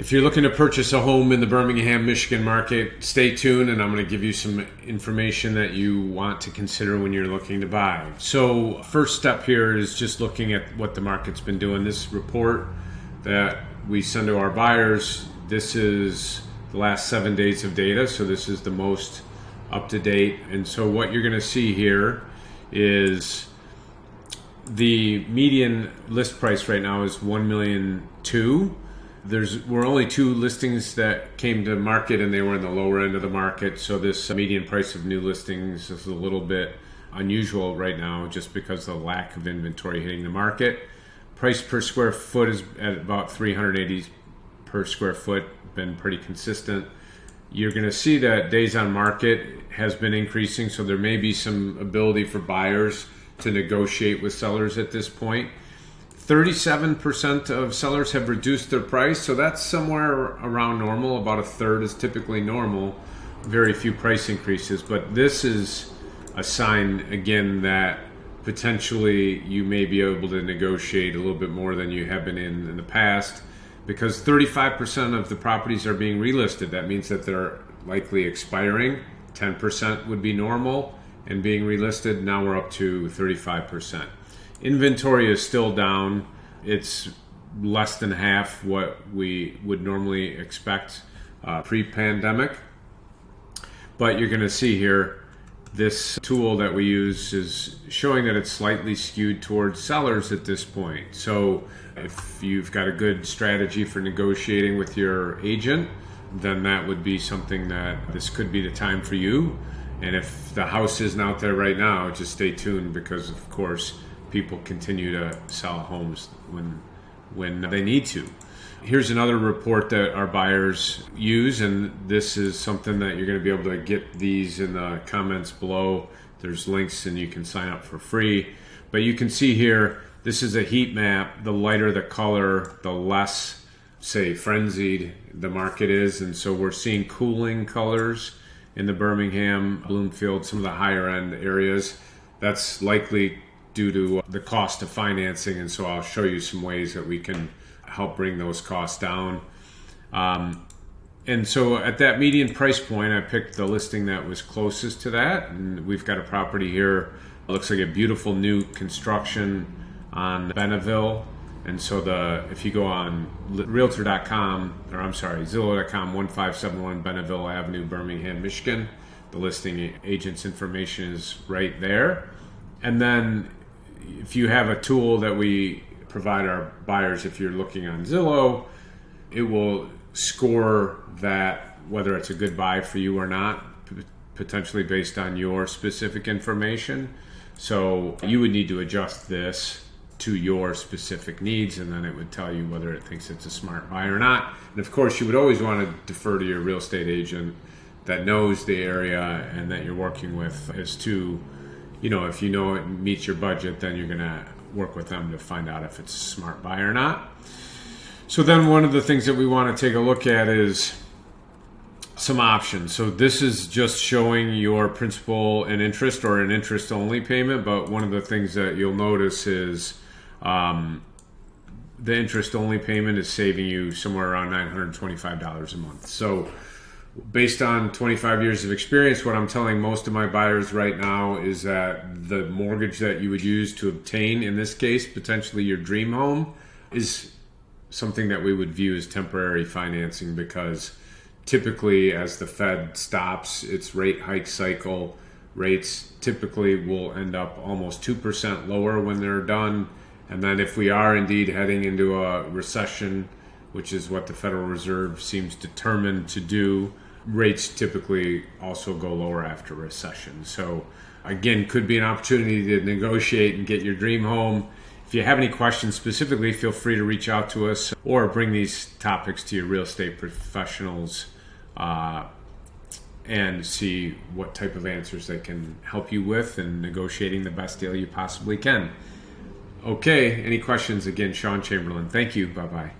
If you're looking to purchase a home in the Birmingham, Michigan market, stay tuned and I'm going to give you some information that you want to consider when you're looking to buy. So first step here is just looking at what the market's been doing. This report that we send to our buyers, this is the last 7 days of data, so this is the most up to date. And so what you're going to see here is the median list price right now is $1,200,000. Were only 2 listings that came to market and they were in the lower end of the market. So this median price of new listings is a little bit unusual right now just because of the lack of inventory hitting the market. Price per square foot is at about $380 per square foot, been pretty consistent. You're going to see that days on market has been increasing, so there may be some ability for buyers to negotiate with sellers at this point. 37% of sellers have reduced their price, so that's somewhere around normal. About a third is typically normal. Very few price increases, but this is a sign again that potentially you may be able to negotiate a little bit more than you have been in the past, because 35% of the properties are being relisted. That means that they're likely expiring. 10% would be normal and being relisted. Now we're up to 35%. Inventory is still down. It's less than half what we would normally expect pre-pandemic. But you're going to see here, this tool that we use is showing that it's slightly skewed towards sellers at this point. So if you've got a good strategy for negotiating with your agent, then that would be something that this could be the time for you. And if the house isn't out there right now, just stay tuned, because of course people continue to sell homes when they need to. Here's another report that our buyers use, and this is something that you're going to be able to get these in the comments below. There's links and you can sign up for free. But you can see here, this is a heat map. The lighter the color, the less, say, frenzied the market is. And so we're seeing cooling colors in the Birmingham, Bloomfield, some of the higher end areas. That's likely due to the cost of financing, and so I'll show you some ways that we can help bring those costs down. And so at that median price point, I picked the listing that was closest to that, and we've got a property here. It looks like a beautiful new construction on Benneville. And so if you go on Realtor.com, or I'm sorry, Zillow.com, 1571 Benneville Avenue, Birmingham, Michigan, the listing agent's information is right there. And then if you have a tool that we provide our buyers, if you're looking on Zillow, it will score that whether it's a good buy for you or not, potentially based on your specific information. So you would need to adjust this to your specific needs, and then it would tell you whether it thinks it's a smart buy or not. And of course, you would always want to defer to your real estate agent that knows the area and that you're working with as to, if you know it meets your budget, then you're going to work with them to find out if it's a smart buy or not. So then one of the things that we want to take a look at is some options. So this is just showing your principal and interest, or an interest only payment. But one of the things that you'll notice is the interest only payment is saving you somewhere around $925 a month. So based on 25 years of experience, what I'm telling most of my buyers right now is that the mortgage that you would use to obtain, in this case, potentially your dream home, is something that we would view as temporary financing, because typically as the Fed stops its rate hike cycle, rates typically will end up almost 2% lower when they're done. And then if we are indeed heading into a recession, which is what the Federal Reserve seems determined to do, rates typically also go lower after recession. So again, could be an opportunity to negotiate and get your dream home. If you have any questions specifically, feel free to reach out to us or bring these topics to your real estate professionals and see what type of answers they can help you with in negotiating the best deal you possibly can. Okay, any questions? Again, Sean Chamberlain. Thank you. Bye-bye.